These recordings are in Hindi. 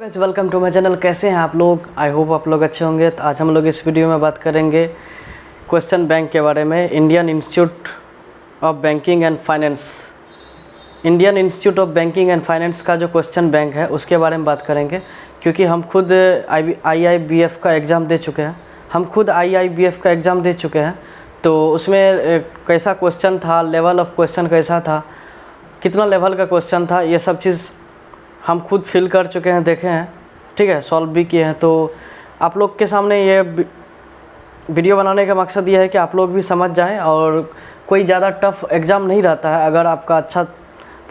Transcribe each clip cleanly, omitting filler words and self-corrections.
Guys, welcome to my channel. कैसे हैं आप लोग? आई होप आप लोग अच्छे होंगे। तो आज हम लोग इस वीडियो में बात करेंगे क्वेश्चन बैंक के बारे में। Indian institute of banking and finance, Indian institute of banking and finance का जो क्वेश्चन बैंक है उसके बारे में बात करेंगे, क्योंकि हम खुद IIBF का एग्ज़ाम दे चुके हैं। तो उसमें कैसा क्वेश्चन था, लेवल ऑफ क्वेश्चन कैसा था, कितना लेवल का क्वेश्चन था, ये सब चीज़ हम खुद फिल कर चुके हैं, देखे हैं, ठीक है, सॉल्व भी किए हैं। तो आप लोग के सामने ये वीडियो बनाने का मकसद ये है कि आप लोग भी समझ जाएं और कोई ज़्यादा टफ एग्ज़ाम नहीं रहता है। अगर आपका अच्छा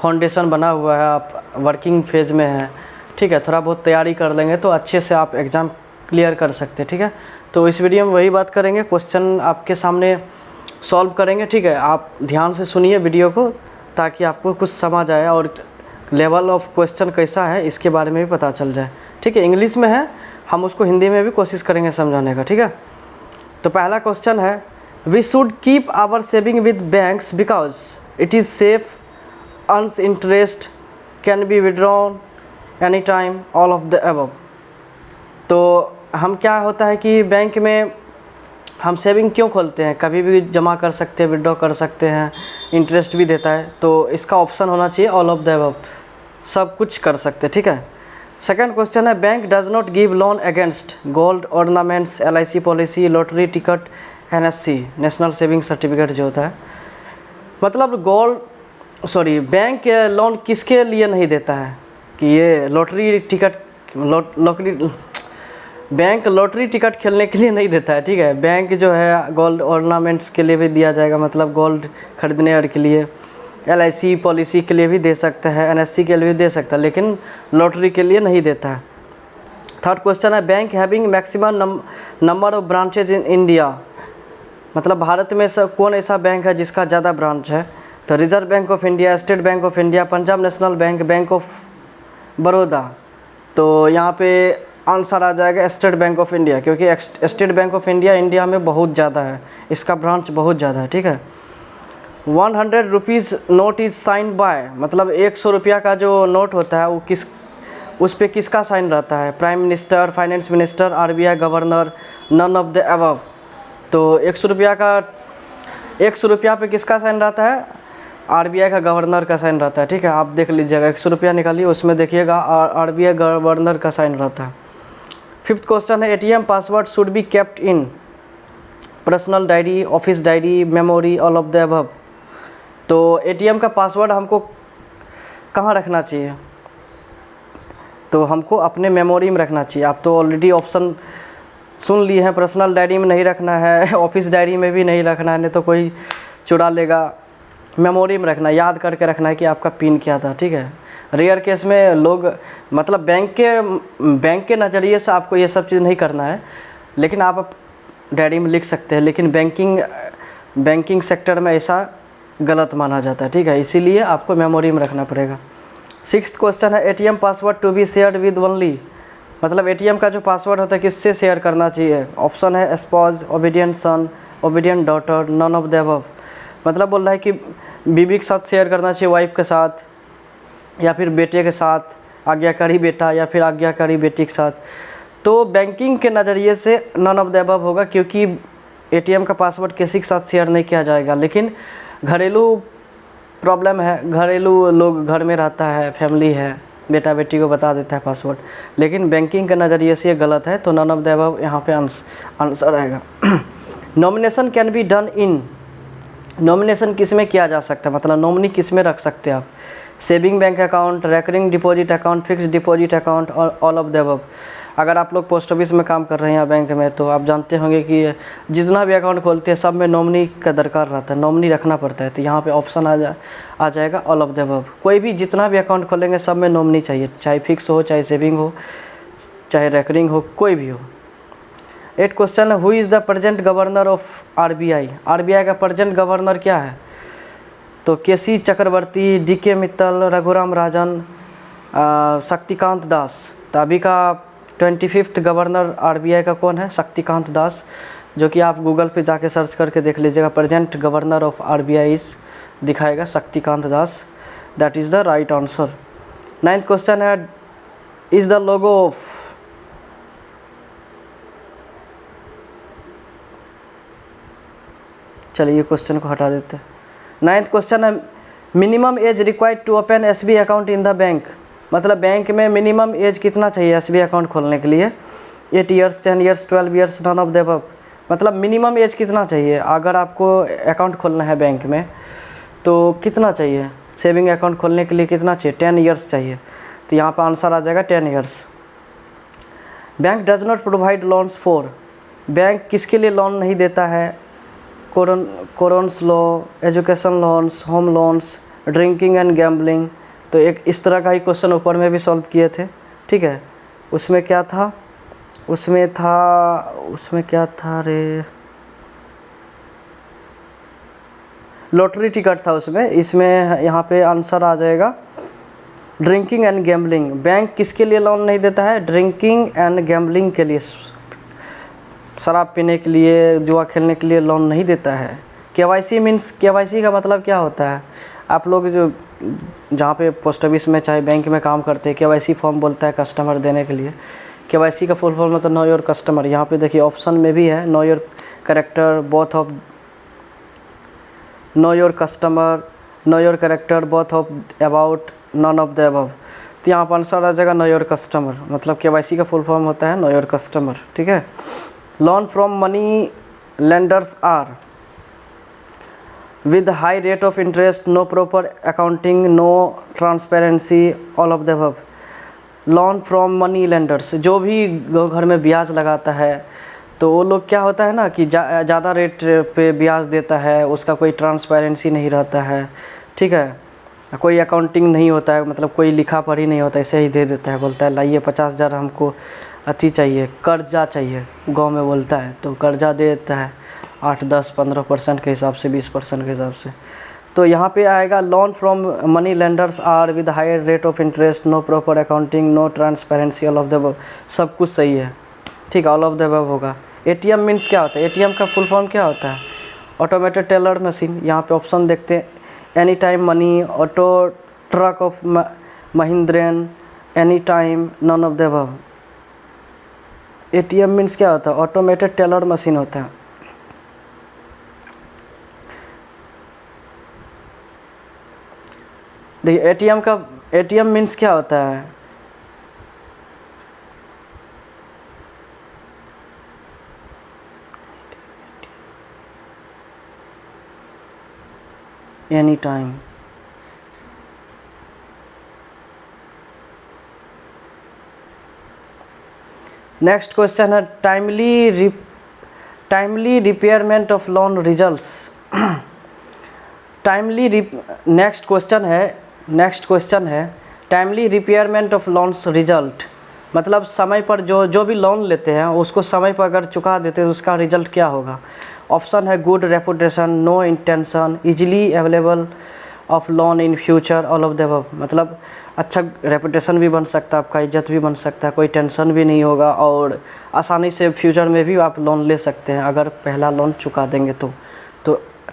फाउंडेशन बना हुआ है, आप वर्किंग फेज़ में हैं, ठीक है, थोड़ा बहुत तैयारी कर लेंगे तो अच्छे से आप एग्ज़ाम क्लियर कर सकते हैं, ठीक है। तो इस वीडियो में वही बात करेंगे, क्वेश्चन आपके सामने सॉल्व करेंगे, ठीक है। आप ध्यान से सुनिए वीडियो को ताकि आपको कुछ समझ आए और लेवल ऑफ क्वेश्चन कैसा है इसके बारे में भी पता चल जाए, ठीक है। इंग्लिश में है, हम उसको हिंदी में भी कोशिश करेंगे समझाने का, ठीक है। तो पहला क्वेश्चन है, we should keep our saving with banks because it is safe, earns interest, can be withdrawn any time, all of the above. तो हम क्या होता है कि बैंक में हम सेविंग क्यों खोलते हैं, कभी भी जमा कर सकते हैं, विड्रॉ कर सकते हैं, इंटरेस्ट भी देता है। तो इसका ऑप्शन होना चाहिए ऑल ऑफ द अबव, सब कुछ कर सकते हैं, ठीक है। सेकंड क्वेश्चन है, bank does not give loan against gold ornaments, LIC policy, lottery ticket, NSC national saving certificate जो होता है, मतलब बैंक लोन किसके लिए नहीं देता है कि ये lottery ticket, bank lottery ticket खेलने के लिए नहीं देता है, ठीक है। बैंक जो है गोल्ड ऑर्नामेंट्स के लिए भी दिया जाएगा, मतलब गोल्ड खरीदने और के लिए, LIC पॉलिसी के लिए भी दे सकता है, NSC के लिए भी दे सकता है, लेकिन लॉटरी के लिए नहीं देता है। थर्ड क्वेश्चन है, bank having maximum number of branches in India, मतलब भारत में कौन ऐसा बैंक है जिसका ज़्यादा ब्रांच है? तो reserve bank of India, state bank of India, Punjab national bank, bank of Baroda. तो यहाँ पे आंसर आ जाएगा स्टेट बैंक ऑफ इंडिया, क्योंकि स्टेट बैंक ऑफ इंडिया में बहुत ज़्यादा है, इसका ब्रांच बहुत ज़्यादा है, ठीक है। 100 rupees note is sign by, मतलब 100 रुपया का जो नोट होता है वो उस पर किसका साइन रहता है? Prime minister, finance minister, RBI governor, none of the above. तो 100 रुपया पे किसका साइन रहता है? RBI का गवर्नर का साइन रहता है, ठीक है। आप देख लीजिएगा, 100 रुपया निकालिए, उसमें देखिएगा RBI गवर्नर का साइन रहता है। फिफ्थ क्वेश्चन है, ATM password should be kept in personal diary, office diary, memory, all of the above. तो ATM का पासवर्ड हमको कहाँ रखना चाहिए? तो हमको अपने मेमोरी में रखना चाहिए। आप तो ऑलरेडी ऑप्शन सुन लिए हैं, पर्सनल डायरी में नहीं रखना है, ऑफिस डायरी में भी नहीं रखना है, नहीं तो कोई चुरा लेगा। मेमोरी में रखना, याद करके रखना है कि आपका पिन क्या था, ठीक है। रेयर केस में लोग, मतलब बैंक के नज़रिए से आपको ये सब चीज़ नहीं करना है, लेकिन आप डायरी में लिख सकते हैं, लेकिन बैंकिंग सेक्टर में ऐसा गलत माना जाता है, ठीक है, इसीलिए आपको मेमोरी में रखना पड़ेगा। सिक्स्थ क्वेश्चन है, ATM password to be shared with only, मतलब ATM का जो पासवर्ड होता है किससे शेयर करना चाहिए? ऑप्शन है spouse, obedient son, obedient daughter, none of the above. मतलब बोल रहा है कि बीवी के साथ शेयर करना चाहिए, वाइफ के साथ, या फिर बेटे के साथ, आज्ञाकारी बेटा या फिर आज्ञाकारी बेटी के साथ। तो बैंकिंग के नज़रिए से नन ऑफ द अबव होगा, क्योंकि ATM का पासवर्ड किसी के साथ शेयर नहीं किया जाएगा। लेकिन घरेलू प्रॉब्लम है, घरेलू लोग घर में रहता है, फैमिली है, बेटा बेटी को बता देता है पासवर्ड, लेकिन बैंकिंग के नज़रिए से ये गलत है, तो नन ऑफ द अबव यहाँ पे आंसर आएगा। Nomination can be done in, nomination किस में किया जा सकता है, मतलब नॉमिनी किस में रख सकते हैं आप? Saving bank account, recurring deposit account, fixed deposit account और ऑल ऑफ द अबव। अगर आप लोग पोस्ट ऑफिस में काम कर रहे हैं बैंक में, तो आप जानते होंगे कि जितना भी अकाउंट खोलते हैं सब में नॉमिनी का दरकार रहता है, नॉमिनी रखना पड़ता है। तो यहाँ पे ऑप्शन आ जाएगा ऑल ऑफ द अबव। कोई भी जितना भी अकाउंट खोलेंगे सब में नॉमिनी चाहिए, चाहे फिक्स हो, चाहे सेविंग हो, चाहे रेकरिंग हो, कोई भी हो। 8 क्वेश्चन है, who is the present governor of RBI का प्रेजेंट गवर्नर क्या है? तो KC चक्रवर्ती, DK मित्तल, रघुराम राजन, शक्तिकांत दास। तो अभी का 25th गवर्नर RBI का कौन है? शक्तिकांत दास, जो कि आप गूगल पे जाके सर्च करके देख लीजिएगा। प्रेजेंट गवर्नर ऑफ RBI दिखाएगा Shaktikanta Das, that is the right answer. 9th question है, इज द लोगो ऑफ, चलिए ये क्वेश्चन को हटा देते हैं। 9th क्वेश्चन है minimum age required to open SBI account in the bank, मतलब बैंक में मिनिमम एज कितना चाहिए एसबीआई अकाउंट खोलने के लिए? 8 years, 10 years, 12 years, none of the above. मतलब मिनिमम एज कितना चाहिए अगर आपको अकाउंट खोलना है बैंक में, तो कितना चाहिए? सेविंग अकाउंट खोलने के लिए कितना चाहिए? 10 ईयर्स चाहिए। तो यहाँ पर आंसर आ जाएगा 10 years. Bank does not provide loans for, bank किसके लिए लोन नहीं देता है? कोरोन्स law, education loans, home loans, drinking and gambling. तो एक इस तरह का ही क्वेश्चन ऊपर में भी सॉल्व किए थे, ठीक है। उसमें क्या था? उसमें क्या था रे? लॉटरी टिकट था उसमें। इसमें यहाँ पे आंसर आ जाएगा ड्रिंकिंग एंड गैम्बलिंग। बैंक किसके लिए लोन नहीं देता है? ड्रिंकिंग एंड गैम्बलिंग के लिए, शराब पीने के लिए, जुआ खेलने के लिए लोन नहीं देता है। केवाईसी मीन्स, केवाईसी का मतलब क्या होता है? आप लोग जो जहाँ पे पोस्ट ऑफिस में चाहे बैंक में काम करते हैं, केवाईसी फॉर्म बोलता है कस्टमर देने के लिए। केवाईसी का फुल फॉर्म मतलब नो योर कस्टमर। यहाँ पे देखिए ऑप्शन में भी है know your character both of, know your customer, know your character both of, about, none of the above. तो यहाँ पर आंसर आ जाएगा नो योर कस्टमर, मतलब केवाईसी का फुल फॉर्म होता है नो योर कस्टमर, ठीक है। Loan from money lenders are with high rate of interest, no proper accounting, no transparency, all of the above। Loan from money lenders, जो भी घर में ब्याज लगाता है तो वो लोग क्या होता है ना कि ज़्यादा रेट पे ब्याज देता है, उसका कोई ट्रांसपेरेंसी नहीं रहता है, ठीक है। कोई अकाउंटिंग नहीं होता है, मतलब कोई लिखा पढ़ी नहीं होता, ऐसे ही दे देता है। बोलता है लाइए 50,000 हमको अति चाहिए, कर्जा चाहिए, गाँव में बोलता है, तो कर्जा दे देता है 8, 10, 15% के हिसाब से, 20% के हिसाब से। तो यहाँ पे आएगा loan from money lenders are with higher rate of interest, no proper accounting, no transparency, all of the above. सब कुछ सही है, ठीक है, ऑल ऑफ द अबव होगा। एटीएम मीन्स क्या होता है? एटीएम का फुल फॉर्म क्या होता है? Automated teller machine. यहाँ पे ऑप्शन देखते हैं, any time money, auto truck of महिंद्रेन, any time, none of the above. ATM means क्या होता है? ऑटोमेटेड टेलर मशीन होता है। देखिए एटीएम मीन्स क्या होता है? Any time. नेक्स्ट क्वेश्चन है timely repairment of loan results. Next question है timely repairment of loans result, मतलब समय पर जो भी लोन लेते हैं उसको समय पर अगर चुका देते हैं तो उसका रिजल्ट क्या होगा? ऑप्शन है good reputation, no intention, easily available of loan in future, all of the above. मतलब अच्छा रेपुटेशन भी बन सकता है आपका, इज्जत भी बन सकता है, कोई टेंशन भी नहीं होगा और आसानी से फ्यूचर में भी आप लोन ले सकते हैं अगर पहला लोन चुका देंगे तो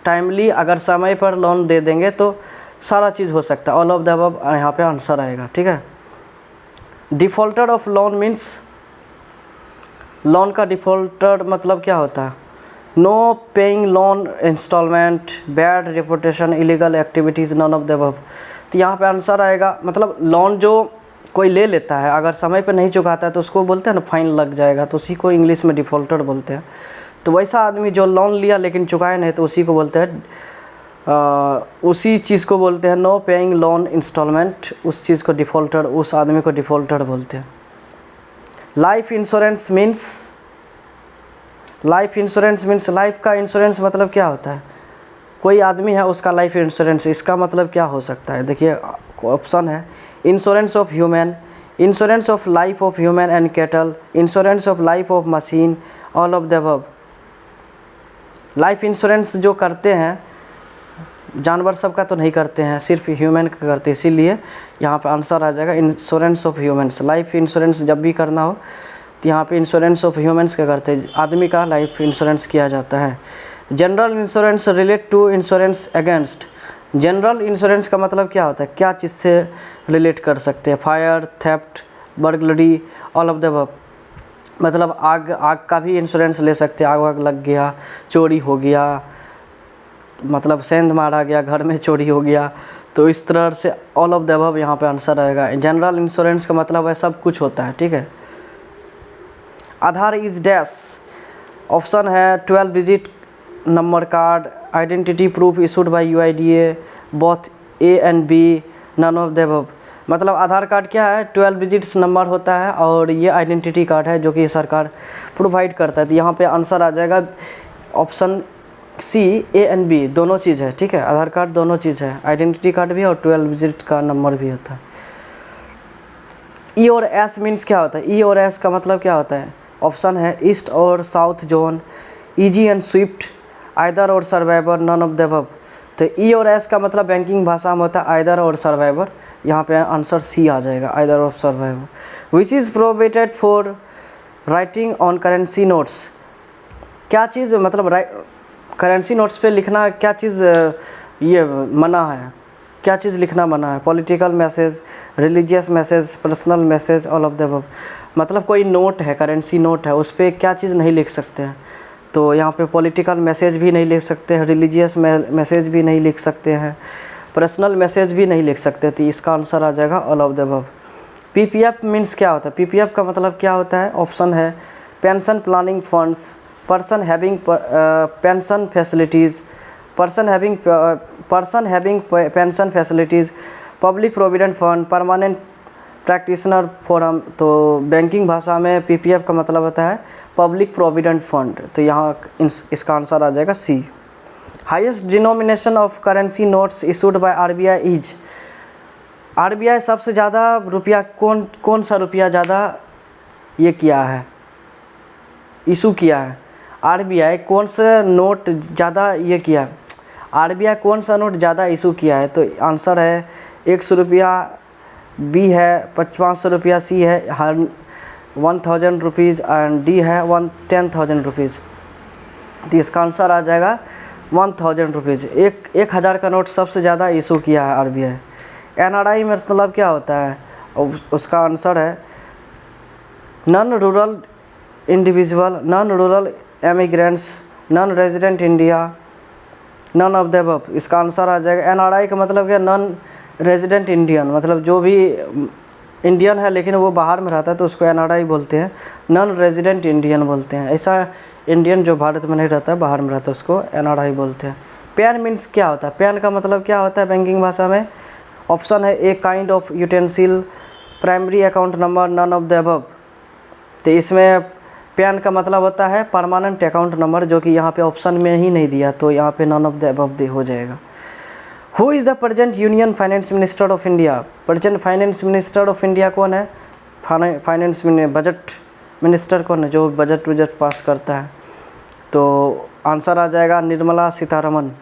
टाइमली अगर समय पर लोन दे देंगे तो सारा चीज़ हो सकता है, ऑल ऑफ द अबव यहाँ पे आंसर आएगा, ठीक है। Defaulter of loan means, loan का डिफ़ॉल्टर मतलब क्या होता है? No paying loan installment, bad reputation, illegal activities, none of the above. तो यहाँ पे आंसर आएगा, मतलब लोन जो कोई ले लेता है अगर समय पे नहीं चुकाता है तो उसको बोलते हैं ना फाइन लग जाएगा, तो उसी को इंग्लिश में डिफ़ॉल्टर बोलते हैं। तो वैसा आदमी जो लोन लिया लेकिन चुकाए नहीं तो उसी को बोलते हैं उसी चीज़ को बोलते हैं नो पेइंग लोन इंस्टॉलमेंट, उस चीज़ को डिफ़ॉल्टर, उस आदमी को डिफ़ॉल्टर बोलते हैं। लाइफ इंश्योरेंस मीन्स, लाइफ का इंश्योरेंस मतलब क्या होता है? कोई आदमी है उसका लाइफ इंश्योरेंस, इसका मतलब क्या हो सकता है? देखिए ऑप्शन है insurance of human, insurance of life of human and cattle, insurance of life of machine, all of the above. Life insurance जो करते हैं जानवर सब का तो नहीं करते हैं, सिर्फ ह्यूमन का करते हैं, इसीलिए यहाँ पे आंसर आ जाएगा insurance of humans. Life insurance जब भी करना हो तो यहाँ पे इंश्योरेंस ऑफ ह्यूमन्स का करते हैं, आदमी का लाइफ इंश्योरेंस किया जाता है। General insurance relate to insurance against, general insurance का मतलब क्या होता है? क्या चीज़ से रिलेट कर सकते हैं? Fire, theft, burglary, all of the above. मतलब आग का भी इंश्योरेंस ले सकते हैं, आग लग गया, चोरी हो गया, मतलब सेंध मारा गया, घर में चोरी हो गया, तो इस तरह से ऑल ऑफ द अबव यहाँ पे आंसर आएगा। जनरल इंश्योरेंस का मतलब है सब कुछ होता है, ठीक है। आधार इज डैश, ऑप्शन है 12 digit number card, identity proof issued by UIDAI, both A and B, none of the above. मतलब आधार कार्ड क्या है, 12 डिजिट्स नंबर होता है और ये आइडेंटिटी कार्ड है जो कि सरकार प्रोवाइड करता है। तो यहाँ पे आंसर आ जाएगा option C, A and B दोनों चीज़ है, ठीक है। आधार कार्ड दोनों चीज़ है, आइडेंटिटी कार्ड भी और 12 डिजिट का नंबर भी होता है। E और S मीन्स क्या होता है, E और S का मतलब क्या होता है, ऑप्शन है ईस्ट और south zone, easy and swift, either और survivor, none of the above. तो E और S का मतलब बैंकिंग भाषा में होता है आइदर और सर्वाइवर, यहाँ पे आंसर सी आ जाएगा, आइदर और survivor. Which is prohibited for writing on currency notes, क्या चीज़ मतलब करेंसी नोट्स पे लिखना, क्या चीज़ ये मना है, क्या चीज़ लिखना मना है, political message, religious message, personal message, all of the above. मतलब कोई नोट है, करेंसी नोट है, उस पर क्या चीज़ नहीं लिख सकते हैं, तो यहाँ पे पॉलिटिकल मैसेज भी नहीं लिख सकते हैं, रिलीजियस मैसेज भी नहीं लिख सकते हैं, पर्सनल मैसेज भी नहीं लिख सकते। तो इसका आंसर आ जाएगा all of the above. PPF means क्या होता है, PPF का मतलब क्या होता है, ऑप्शन है pension planning funds, person having pension facilities, person having pension facilities, public provident fund, permanent practitioner forum. तो बैंकिंग भाषा में PPF का मतलब होता है पब्लिक प्रोविडेंट फंड, तो यहाँ इसका आंसर आ जाएगा C. Highest denomination of currency notes issued by RBI is, RBI सबसे ज़्यादा रुपया कौन सा रुपया ज़्यादा ये किया है, इशू किया है, RBI कौन सा नोट ज़्यादा ये किया है, RBI कौन सा नोट ज़्यादा इशू किया है। तो आंसर है 100 रुपया, B है 500 रुपया, C है 1000 रुपीज़ एंड D है 10,000 रुपीज़। तो इसका आंसर आ जाएगा 1000 रुपीज़। 1000 का नोट सबसे ज़्यादा इशू किया है RBI। NRI में मतलब क्या होता है, उसका आंसर है non rural individual, non rural emigrants, non resident India, none of the above. इसका आंसर आ जाएगा NRI का मतलब क्या, नॉन रेजिडेंट इंडियन, मतलब जो भी इंडियन है लेकिन वो बाहर में रहता है तो उसको NRI बोलते हैं, नॉन रेजिडेंट इंडियन बोलते हैं। ऐसा इंडियन जो भारत में नहीं रहता है, बाहर में रहता है, उसको NRI बोलते हैं। पैन मीन्स क्या होता है, पैन का मतलब क्या होता है बैंकिंग भाषा में, ऑप्शन है a kind of utensil, primary account number, none of the above. तो इसमें पैन का मतलब होता है परमानेंट अकाउंट नंबर, जो कि यहाँ पे ऑप्शन में ही नहीं दिया, तो यहाँ पे नन ऑफ द अबव हो जाएगा। Who is the present union finance minister of India, present finance minister of India कौन है, फाइनेंस बजट मिनिस्टर कौन है, जो बजट पास करता है। तो आंसर आ जाएगा निर्मला सीतारमन,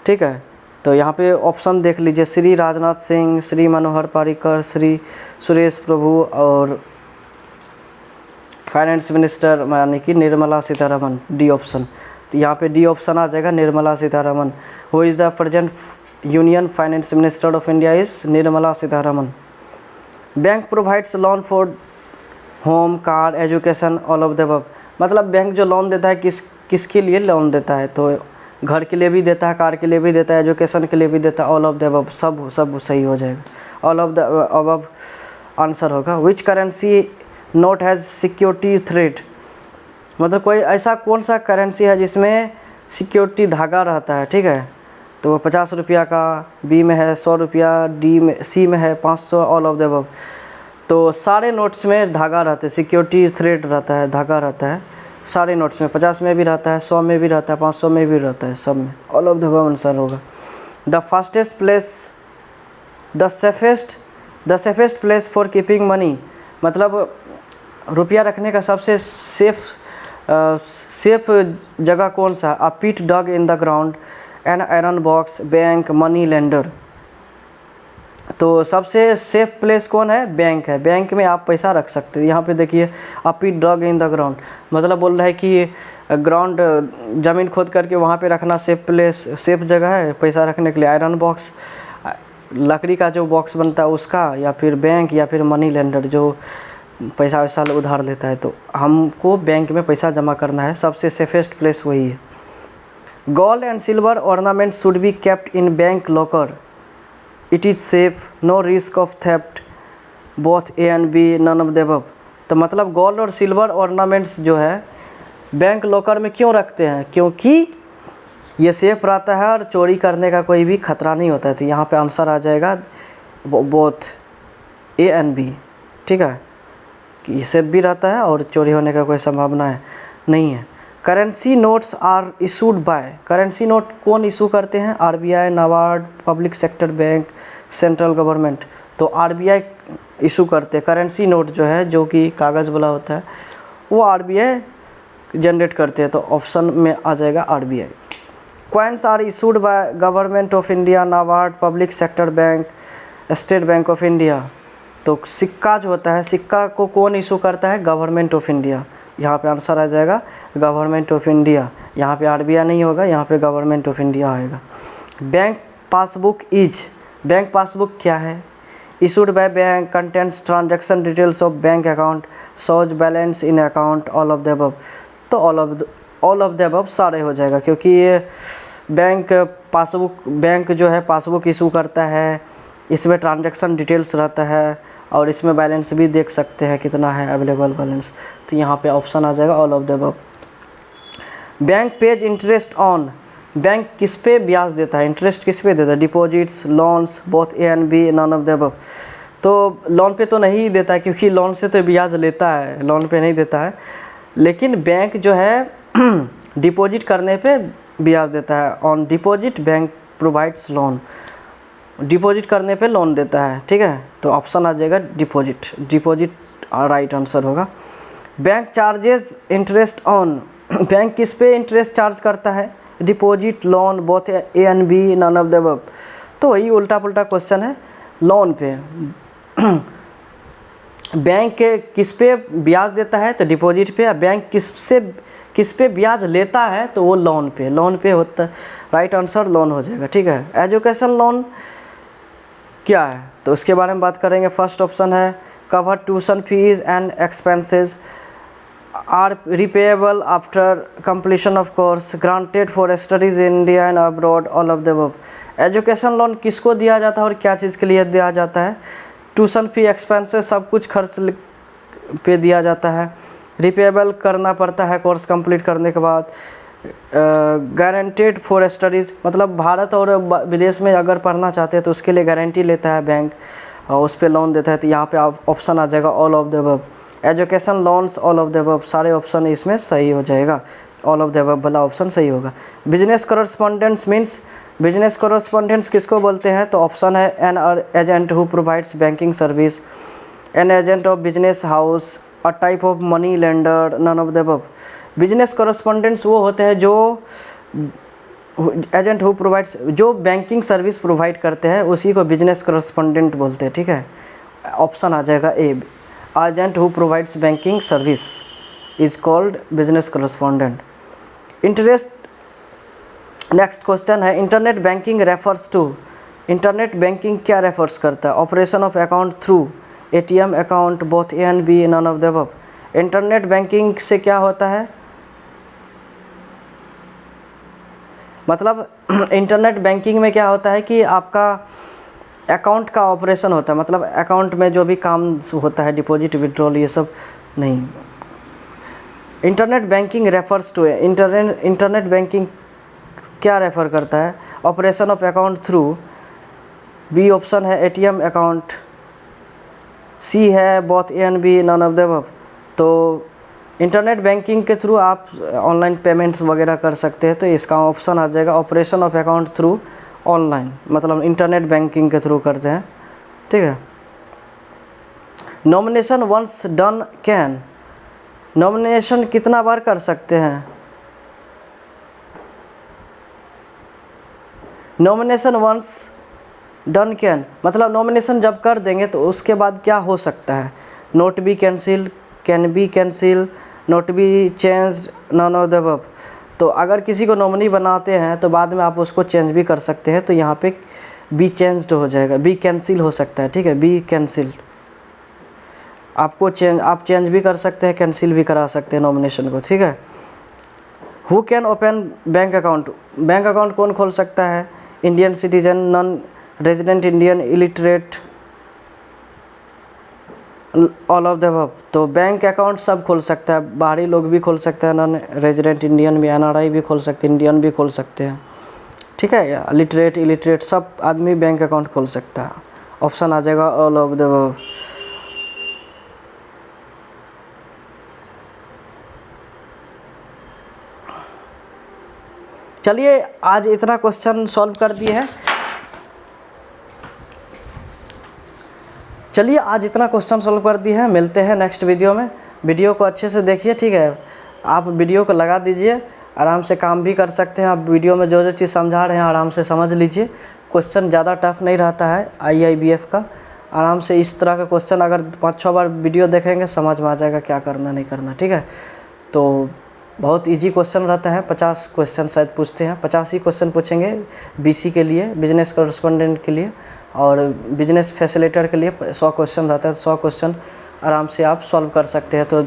ठीक है। तो यहाँ पे ऑप्शन देख लीजिए, श्री राजनाथ सिंह, श्री मनोहर पारिकर, श्री सुरेश प्रभु और फाइनेंस मिनिस्टर यानी कि निर्मला सीतारमन, डी ऑप्शन। तो यहाँ पे डी ऑप्शन आ जाएगा Nirmala Sitharaman. Who is the present union finance minister of India is Nirmala Sitharaman. Bank provides loan for home, car, education, all of the above. मतलब बैंक जो लोन देता है किसके लिए लोन देता है, तो घर के लिए भी देता है, कार के लिए भी देता है, एजुकेशन के लिए भी देता है, ऑल ऑफ द अबव, सब सही हो जाएगा, all of the above answer होगा। Which currency note has security thread, मतलब कोई ऐसा कौन सा करेंसी है जिसमें सिक्योरिटी धागा रहता है, ठीक है। तो 50 रुपया का, बी में है 100 रुपया, डी में, सी में है 500, ऑल ऑफ द अबव। तो सारे नोट्स में धागा रहता है, सिक्योरिटी थ्रेड रहता है, धागा रहता है सारे नोट्स में, 50 में भी रहता है, 100 में भी रहता है, 500 में भी रहता है, सब में all of the above answer होगा। The fastest place, the safest place for keeping money, मतलब रुपया रखने का सबसे सेफ जगह कौन सा, a pit dug in the ground, an iron box, bank, money lender. तो सबसे सेफ प्लेस कौन है, बैंक है, बैंक में आप पैसा रख सकते हैं। यहाँ पे देखिए अ pit dug in the ground, मतलब बोल रहा है कि ग्राउंड ज़मीन खोद करके वहाँ पे रखना सेफ प्लेस, सेफ जगह है पैसा रखने के लिए। आयरन बॉक्स, लकड़ी का जो बॉक्स बनता है उसका, या फिर बैंक, या फिर मनी लेंडर जो पैसा वैसा उधार लेता है, तो हमको बैंक में पैसा जमा करना है, सबसे सेफेस्ट प्लेस वही है। Gold and silver ornament should be kept in bank locker, it is safe, no risk of theft, both A and B, none of the above. तो मतलब गोल्ड और सिल्वर ऑर्नामेंट्स जो है बैंक लॉकर में क्यों रखते हैं, क्योंकि ये सेफ रहता है और चोरी करने का कोई भी खतरा नहीं होता है। तो यहाँ पे आंसर आ जाएगा बोथ ए एंड बी, ठीक है, कि सेफ भी रहता है और चोरी होने का कोई संभावना है नहीं है। Currency notes are issued by, currency note कौन इशू करते हैं, RBI, NABARD, public sector bank, central government. तो आरबीआई इशू करते हैं करेंसी नोट जो है, जो कि कागज़ वाला होता है, वो आरबीआई जनरेट करते हैं। तो ऑप्शन में आ जाएगा RBI. Coins are issued by government of India, NABARD, public sector bank, state bank of India. तो सिक्का जो होता है, सिक्का को कौन इशू करता है, गवर्नमेंट ऑफ इंडिया। यहाँ पे आंसर आ जाएगा गवर्नमेंट ऑफ इंडिया, यहाँ पे आरबीआई नहीं होगा, यहाँ पे गवर्नमेंट ऑफ इंडिया आएगा। Bank passbook is, bank passbook क्या है, issued by bank, contents transaction details of bank account, shows balance in account, all of the above. तो ऑल ऑफ द अबव सारे हो जाएगा, क्योंकि ये बैंक पासबुक, बैंक जो है पासबुक इशू करता है, इसमें ट्रांजैक्शन डिटेल्स रहता है और इसमें बैलेंस भी देख सकते हैं कितना है अवेलेबल बैलेंस। तो यहाँ पे ऑप्शन आ जाएगा all of the above. Bank page interest on, bank किस पे ब्याज देता है, इंटरेस्ट किस पे देता है, deposits, loans, both A and B, none of the above. तो लोन पे तो नहीं देता है, क्योंकि लोन से तो ब्याज लेता है, लोन पे नहीं देता है। लेकिन बैंक जो है डिपॉजिट करने पे ब्याज देता है। On deposit bank provides loan, deposit करने पे लोन देता है, ठीक है। तो ऑप्शन आ जाएगा डिपॉजिट, डिपॉजिट राइट आंसर होगा। Bank charges interest on, bank किस पे इंटरेस्ट चार्ज करता है, deposit, loan, both A and B, none of the above. तो वही उल्टा पुल्टा क्वेश्चन है, लोन पे बैंक किस पे ब्याज देता है, तो डिपॉजिट पे। बैंक किस पे ब्याज लेता है, तो वो लोन पे, लोन पे होता है, राइट आंसर लोन हो जाएगा, ठीक है। एजुकेशन लोन क्या है, तो उसके बारे में बात करेंगे। फर्स्ट ऑप्शन है cover tuition fees and expenses are repayable after completion of course, granted for studies in India and abroad, all of the above. Education loan किसको दिया जाता है और क्या चीज़ के लिए दिया जाता है, ट्यूशन फी, एक्सपेंसेस, सब कुछ खर्च पे दिया जाता है। रिपेएबल करना पड़ता है कोर्स कंप्लीट करने के बाद। गारंटेड फॉर स्टडीज़, मतलब भारत और विदेश में अगर पढ़ना चाहते हैं तो उसके लिए गारंटी लेता है बैंक और उस पर लोन देता है। तो यहाँ पे ऑप्शन आ जाएगा all of the above. Education loans, all of the above, सारे ऑप्शन इसमें सही हो जाएगा, ऑल ऑफ द अबव वाला ऑप्शन सही होगा। Business correspondents means, business correspondents किसको बोलते हैं, तो ऑप्शन है an agent who provides banking service, an agent of business house, a type of money lender, none of the above. Business correspondents वो होते हैं जो एजेंट हु प्रोवाइड्स, जो बैंकिंग सर्विस प्रोवाइड करते हैं उसी को बिजनेस कॉरेस्पॉन्डेंट बोलते हैं, ठीक है। ऑप्शन आ जाएगा A, agent who provides banking service is called business correspondent. Interest, next question है internet banking refers to, internet banking क्या रेफर्स करता है, operation of account through ATM account, both A and B, none of the above. Internet banking से क्या होता है, मतलब इंटरनेट बैंकिंग में क्या होता है कि आपका अकाउंट का ऑपरेशन होता है, मतलब अकाउंट में जो भी काम होता है, डिपॉजिट, विड्रॉल, ये सब नहीं। Internet banking refers to, internet banking क्या रेफ़र करता है, operation of account through, B option है एटीएम अकाउंट, सी है both A and B, none of the above. तो इंटरनेट बैंकिंग के थ्रू आप ऑनलाइन पेमेंट्स वगैरह कर सकते हैं, तो इसका ऑप्शन आ जाएगा operation of account through online, मतलब इंटरनेट बैंकिंग के थ्रू करते हैं, ठीक है। Nomination once done can, nomination कितना बार कर सकते हैं, नॉमिनेशन वंस डन कैन, मतलब नॉमिनेशन जब कर देंगे तो उसके बाद क्या हो सकता है, not be cancel, can be cancel, not be changed, none of the above. तो अगर किसी को नॉमिनी बनाते हैं तो बाद में आप उसको चेंज भी कर सकते हैं, तो यहाँ पे बी चेंज्ड हो जाएगा, बी कैंसिल हो सकता है, ठीक है, बी कैंसिल। आपको आप चेंज भी कर सकते हैं, कैंसिल भी करा सकते हैं नॉमिनेशन को, ठीक है। Who can open bank account, bank account कौन खोल सकता है? Indian citizen, non resident Indian, illiterate, all of the above. तो बैंक अकाउंट सब खोल सकता है, बाहरी लोग भी खोल सकते हैं, नॉन रेजिडेंट इंडियन भी, NRI भी खोल सकते हैं, इंडियन भी खोल सकते हैं, ठीक है। या लिटरेट, इलिटरेट सब आदमी बैंक अकाउंट खोल सकता है। ऑप्शन आ जाएगा ऑल ऑफ द अबव। चलिए आज इतना क्वेश्चन सॉल्व कर दिए हैं। चलिए आज इतना क्वेश्चन सॉल्व कर दिए हैं, मिलते हैं नेक्स्ट वीडियो में। वीडियो को अच्छे से देखिए, ठीक है। आप वीडियो को लगा दीजिए, आराम से काम भी कर सकते हैं। आप वीडियो में जो जो चीज़ समझा रहे हैं आराम से समझ लीजिए। क्वेश्चन ज़्यादा टफ नहीं रहता है IIBF का। आराम से इस तरह का क्वेश्चन अगर 5-6 बार वीडियो देखेंगे समझ में आ जाएगा क्या करना नहीं करना, ठीक है। तो बहुत इजी क्वेश्चन रहता है, 50 क्वेश्चन शायद पूछते हैं, 50 ही क्वेश्चन पूछेंगे BC के लिए, बिजनेस कॉरेस्पोंडेंट के लिए, और बिजनेस फैसिलिटेटर के लिए 100 क्वेश्चन रहता है। 100 क्वेश्चन आराम से आप सॉल्व कर सकते हैं। तो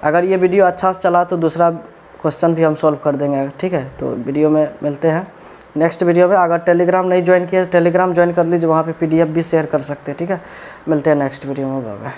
अगर ये वीडियो अच्छा से चला तो दूसरा क्वेश्चन भी हम सॉल्व कर देंगे, ठीक है। तो वीडियो में मिलते हैं नेक्स्ट वीडियो में। अगर टेलीग्राम नहीं ज्वाइन किया टेलीग्राम ज्वाइन कर लीजिए, वहाँ पे PDF भी शेयर कर सकते हैं, ठीक है। मिलते हैं नेक्स्ट वीडियो में, बाय बाय।